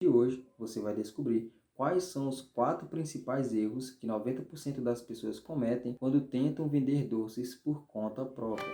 E hoje você vai descobrir quais são os 4 principais erros que 90% das pessoas cometem quando tentam vender doces por conta própria.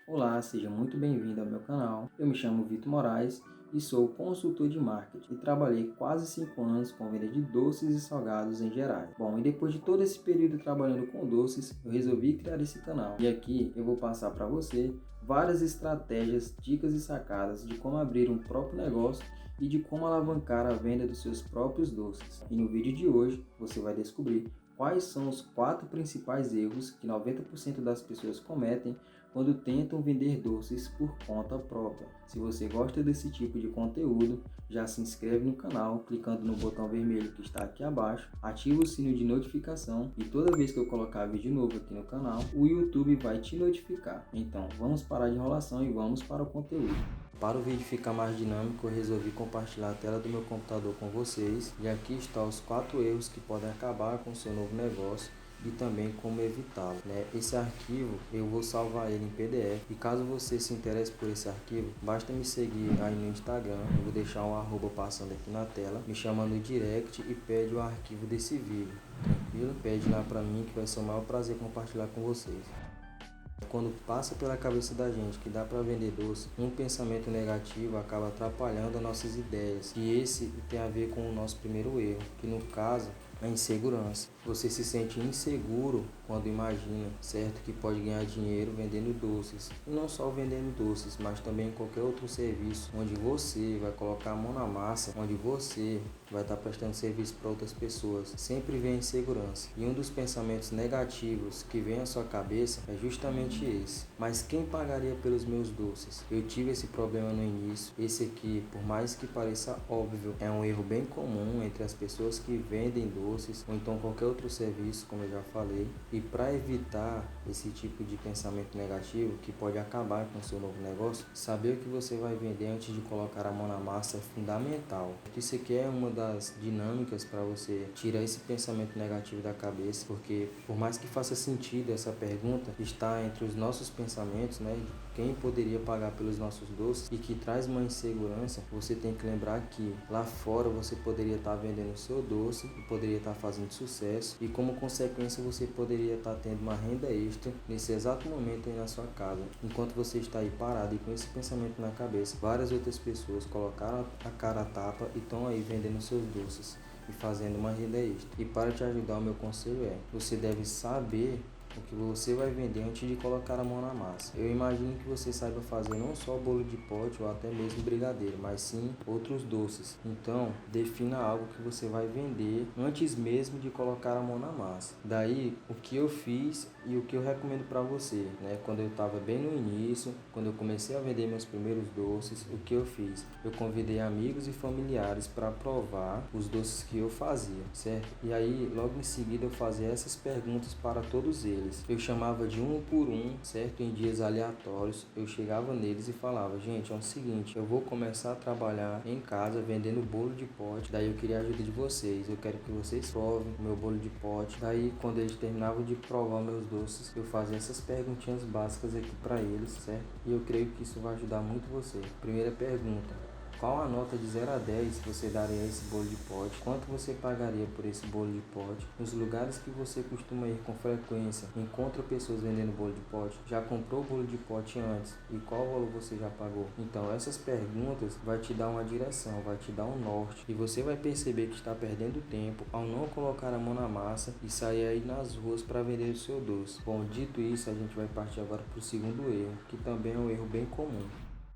Olá, seja muito bem-vindo ao meu canal. Eu me chamo Vitor Moraes e sou consultor de marketing e trabalhei quase 5 anos com venda de doces e salgados em geral. Bom, e depois de todo esse período trabalhando com doces, eu resolvi criar esse canal. E aqui eu vou passar para você várias estratégias, dicas e sacadas de como abrir um próprio negócio e de como alavancar a venda dos seus próprios doces. E no vídeo de hoje você vai descobrir quais são os 4 principais erros que 90% das pessoas cometem quando tentam vender doces por conta própria. Se você gosta desse tipo de conteúdo, já se inscreve no canal clicando no botão vermelho que está aqui abaixo, ativa o sino de notificação e toda vez que eu colocar vídeo novo aqui no canal, o YouTube vai te notificar. Então vamos parar de enrolação e vamos para o conteúdo. Para o vídeo ficar mais dinâmico, eu resolvi compartilhar a tela do meu computador com vocês e aqui estão os 4 erros que podem acabar com o seu novo negócio e também como evitá-lo, né? Esse arquivo eu vou salvar ele em PDF e caso você se interesse por esse arquivo, basta me seguir aí no Instagram, eu vou deixar um arroba passando aqui na tela, me chama no direct e pede o arquivo desse vídeo, tranquilo? Pede lá pra mim que vai ser o maior prazer compartilhar com vocês. Quando passa pela cabeça da gente que dá para vender doce, um pensamento negativo acaba atrapalhando as nossas ideias. E esse tem a ver com o nosso primeiro erro, que no caso é a insegurança. Você se sente inseguro quando imagina, certo, que pode ganhar dinheiro vendendo doces. E não só vendendo doces, mas também qualquer outro serviço onde você vai colocar a mão na massa, onde você vai estar prestando serviço para outras pessoas. Sempre vem a insegurança. E um dos pensamentos negativos que vem à sua cabeça é justamente esse. Mas quem pagaria pelos meus doces? Eu tive esse problema no início. Esse aqui, por mais que pareça óbvio, é um erro bem comum entre as pessoas que vendem doces ou então qualquer outro serviço, como eu já falei. E para evitar esse tipo de pensamento negativo que pode acabar com o seu novo negócio, saber o que você vai vender antes de colocar a mão na massa é fundamental. Isso aqui é uma das dinâmicas para você tirar esse pensamento negativo da cabeça, porque por mais que faça sentido essa pergunta, está entre os nossos pensamentos, né, de quem poderia pagar pelos nossos doces e que traz uma insegurança, você tem que lembrar que lá fora você poderia estar vendendo o seu doce e poderia estar fazendo sucesso e como consequência você poderia estar tendo uma renda extra nesse exato momento aí na sua casa. Enquanto você está aí parado e com esse pensamento na cabeça, várias outras pessoas colocaram a cara a tapa e estão aí vendendo seus doces e fazendo uma renda extra. E para te ajudar, o meu conselho é: você deve saber o que você vai vender antes de colocar a mão na massa. Eu imagino que você saiba fazer não só bolo de pote ou até mesmo brigadeiro, mas sim outros doces. Então, defina algo que você vai vender antes mesmo de colocar a mão na massa. Daí, o que eu fiz e o que eu recomendo para você, né? Quando eu estava bem no início, quando eu comecei a vender meus primeiros doces, o que eu fiz? Eu convidei amigos e familiares para provar os doces que eu fazia, certo? E aí, logo em seguida, eu fazia essas perguntas para todos eles. Eu chamava de um por um, certo? Em dias aleatórios, eu chegava neles e falava: gente, é o seguinte, eu vou começar a trabalhar em casa vendendo bolo de pote, daí eu queria a ajuda de vocês, eu quero que vocês provem o meu bolo de pote. Daí, quando eles terminavam de provar meus doces, eu fazia essas perguntinhas básicas aqui para eles, certo? E eu creio que isso vai ajudar muito você. Primeira pergunta: qual a nota de 0 a 10 você daria a esse bolo de pote? Quanto você pagaria por esse bolo de pote? Nos lugares que você costuma ir com frequência, encontra pessoas vendendo bolo de pote? Já comprou o bolo de pote antes? E qual valor você já pagou? Então, essas perguntas vai te dar uma direção, vai te dar um norte. E você vai perceber que está perdendo tempo ao não colocar a mão na massa e sair aí nas ruas para vender o seu doce. Bom, dito isso, a gente vai partir agora para o segundo erro, que também é um erro bem comum.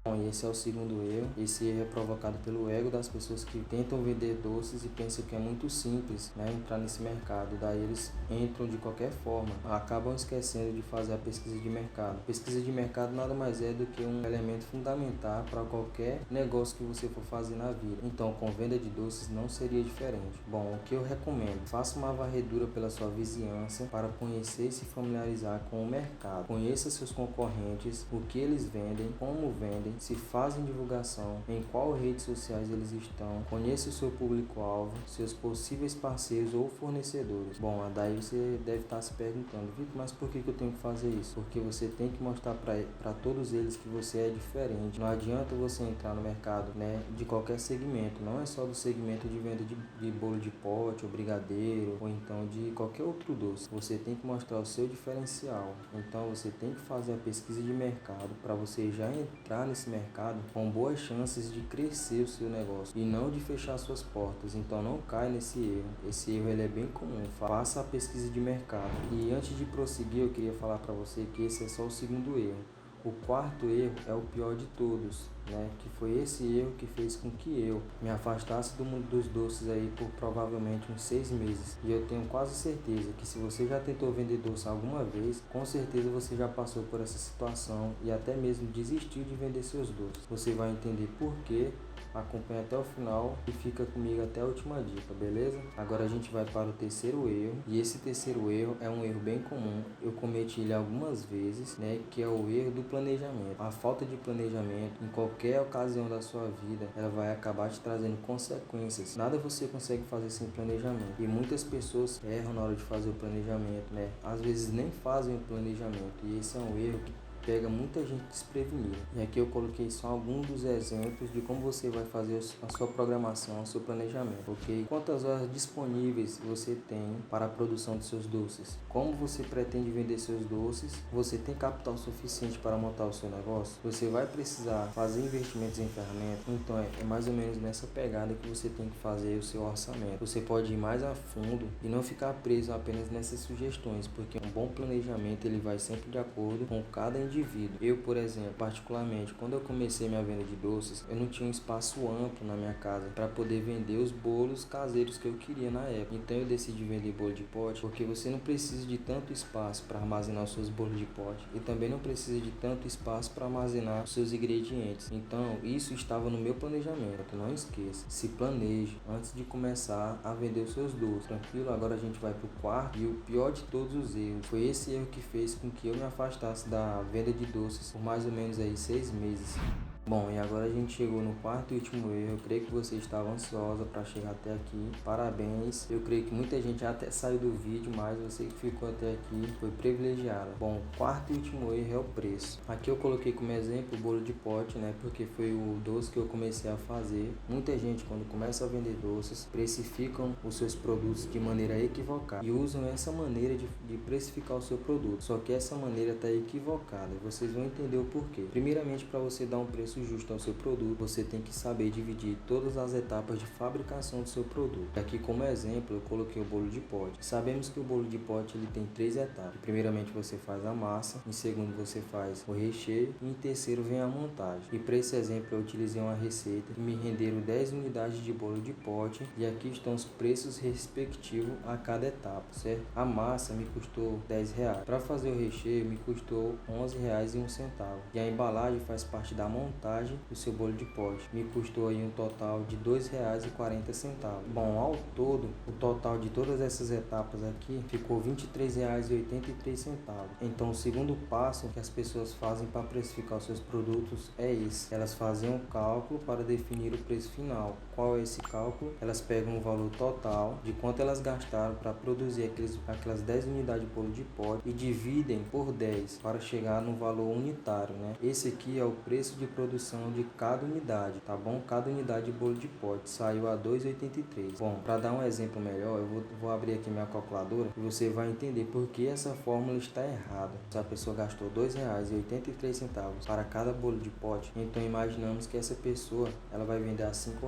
Bom, e esse é o segundo erro. Esse erro é provocado pelo ego das pessoas que tentam vender doces e pensam que é muito simples, né, entrar nesse mercado. Daí eles entram de qualquer forma, acabam esquecendo de fazer a pesquisa de mercado. Pesquisa de mercado nada mais é do que um elemento fundamental para qualquer negócio que você for fazer na vida. Então, com venda de doces não seria diferente. Bom, o que eu recomendo? Faça uma varredura pela sua vizinhança para conhecer e se familiarizar com o mercado. Conheça seus concorrentes, o que eles vendem, como vendem, se fazem divulgação, em qual redes sociais eles estão, conheça o seu público-alvo, seus possíveis parceiros ou fornecedores. Bom, daí você deve estar se perguntando, Vitor, mas por que eu tenho que fazer isso? Porque você tem que mostrar para todos eles que você é diferente. Não adianta você entrar no mercado, né, de qualquer segmento, não é só do segmento de venda de bolo de pote, ou brigadeiro, ou então de qualquer outro doce. Você tem que mostrar o seu diferencial. Então você tem que fazer a pesquisa de mercado para você já entrar nesse mercado com boas chances de crescer o seu negócio e não de fechar suas portas. Então não cai nesse erro. Esse erro ele é bem comum. Faça a pesquisa de mercado. E antes de prosseguir, eu queria falar para você que esse é só o segundo erro. O quarto erro é o pior de todos, né? Que foi esse erro que fez com que eu me afastasse do mundo dos doces aí por provavelmente uns 6 meses. E eu tenho quase certeza que se você já tentou vender doce alguma vez, com certeza você já passou por essa situação e até mesmo desistiu de vender seus doces. Você vai entender por quê. Acompanhe até o final e fica comigo até a última dica, beleza? Agora a gente vai para o terceiro erro, e esse terceiro erro é um erro bem comum, eu cometi ele algumas vezes, né, que é o erro do planejamento. A falta de planejamento em qualquer ocasião da sua vida, ela vai acabar te trazendo consequências. Nada você consegue fazer sem planejamento, e muitas pessoas erram na hora de fazer o planejamento, né? Às vezes nem fazem o planejamento, e esse é um erro que pega muita gente desprevenida. E aqui eu coloquei só alguns dos exemplos de como você vai fazer a sua programação, o seu planejamento, ok? Quantas horas disponíveis você tem para a produção de seus doces? Como você pretende vender seus doces? Você tem capital suficiente para montar o seu negócio? Você vai precisar fazer investimentos em ferramentas? Então é mais ou menos nessa pegada que você tem que fazer o seu orçamento. Você pode ir mais a fundo e não ficar preso apenas nessas sugestões, porque um bom planejamento ele vai sempre de acordo com cada indivíduo. Eu, por exemplo, particularmente, quando eu comecei minha venda de doces, eu não tinha um espaço amplo na minha casa para poder vender os bolos caseiros que eu queria na época. Então eu decidi vender bolo de pote, porque você não precisa de tanto espaço para armazenar os seus bolos de pote e também não precisa de tanto espaço para armazenar os seus ingredientes. Então isso estava no meu planejamento. Não esqueça, se planeje antes de começar a vender os seus doces. Tranquilo? Agora a gente vai pro quarto e o pior de todos os erros. Foi esse erro que fez com que eu me afastasse da venda de doces por mais ou menos aí 6 meses. Bom, e agora a gente chegou no quarto e último erro. Eu creio que você estava ansiosa para chegar até aqui. Parabéns. Eu creio que muita gente já até saiu do vídeo, mas você que ficou até aqui foi privilegiada. Bom, o quarto e último erro é o preço. Aqui eu coloquei como exemplo o bolo de pote, né? Porque foi o doce que eu comecei a fazer. Muita gente, quando começa a vender doces, precificam os seus produtos de maneira equivocada e usam essa maneira de precificar o seu produto. Só que essa maneira está equivocada. Vocês vão entender o porquê. Primeiramente, para você dar um preço justo ao seu produto, você tem que saber dividir todas as etapas de fabricação do seu produto. Aqui como exemplo eu coloquei o bolo de pote. Sabemos que o bolo de pote ele tem 3 etapas. Primeiramente você faz a massa, em segundo você faz o recheio e em terceiro vem a montagem. E para esse exemplo eu utilizei uma receita que me renderam 10 unidades de bolo de pote e aqui estão os preços respectivos a cada etapa, certo? A massa me custou R$10. Para fazer o recheio me custou R$11,01 e a embalagem faz parte da montagem do seu bolo de pote. Me custou aí um total de R$2,40. Bom, ao todo, o total de todas essas etapas aqui ficou R$23,83. Então, o segundo passo que as pessoas fazem para precificar os seus produtos é esse. Elas fazem um cálculo para definir o preço final. Qual é esse cálculo? Elas pegam o valor total de quanto elas gastaram para produzir aquelas 10 unidades de bolo de pote e dividem por 10 para chegar no valor unitário, né? Esse aqui é o preço de produção de cada unidade, tá bom? Cada unidade de bolo de pote saiu a R$2,83. Bom, para dar um exemplo melhor, eu vou abrir aqui minha calculadora e você vai entender por que essa fórmula está errada. Se a pessoa gastou R$2,83 para cada bolo de pote, então imaginamos que essa pessoa ela vai vender a R$5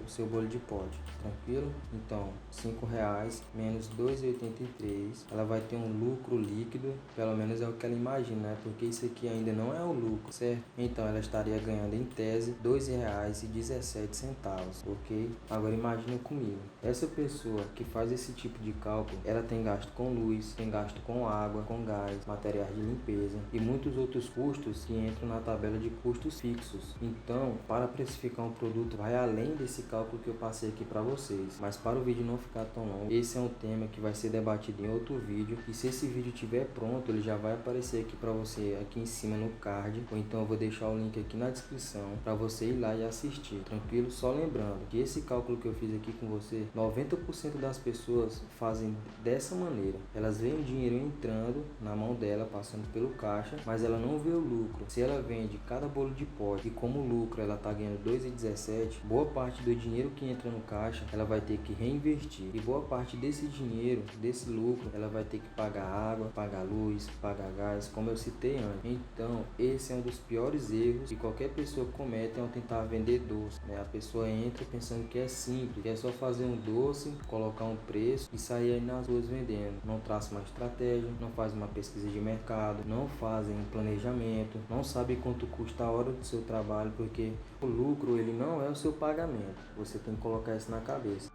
o seu bolo de pote, tranquilo? Então, R$5 menos R$2,83, ela vai ter um lucro líquido, pelo menos é o que ela imagina, né? Porque isso aqui ainda não é o lucro, certo? Então, ela estaria ganhando em tese R$2,17, ok? Agora imagine comigo, essa pessoa que faz esse tipo de cálculo, ela tem gasto com luz, tem gasto com água, com gás, materiais de limpeza e muitos outros custos que entram na tabela de custos fixos. Então, para precificar um produto vai além desse cálculo que eu passei aqui para vocês, mas para o vídeo não ficar tão longo, esse é um tema que vai ser debatido em outro vídeo e se esse vídeo estiver pronto, ele já vai aparecer aqui para você aqui em cima no card, ou então eu vou deixar o link aqui aqui na descrição para você ir lá e assistir, tranquilo? Só lembrando que esse cálculo que eu fiz aqui com você, 90% das pessoas fazem dessa maneira. Elas veem o dinheiro entrando na mão dela, passando pelo caixa, mas ela não vê o lucro. Se ela vende cada bolo de pote e como lucro ela está ganhando 2,17, boa parte do dinheiro que entra no caixa ela vai ter que reinvestir. E boa parte desse dinheiro, desse lucro, ela vai ter que pagar água, pagar luz, pagar gás, como eu citei antes. Então, esse é um dos piores erros que qualquer pessoa comete ao tentar vender doce, né? A pessoa entra pensando que é simples, que é só fazer um doce, colocar um preço e sair aí nas ruas vendendo. Não traça uma estratégia, não faz uma pesquisa de mercado, não fazem um planejamento, não sabe quanto custa a hora do seu trabalho, porque o lucro ele não é o seu pagamento. Você tem que colocar isso na cabeça.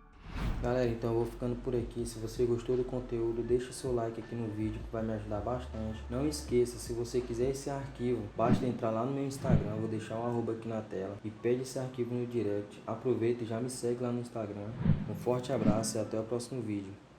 Galera, então eu vou ficando por aqui. Se você gostou do conteúdo, deixa seu like aqui no vídeo que vai me ajudar bastante. Não esqueça, se você quiser esse arquivo, basta entrar lá no meu Instagram, eu vou deixar um arroba aqui na tela e pede esse arquivo no direct. Aproveita e já me segue lá no Instagram. Um forte abraço e até o próximo vídeo.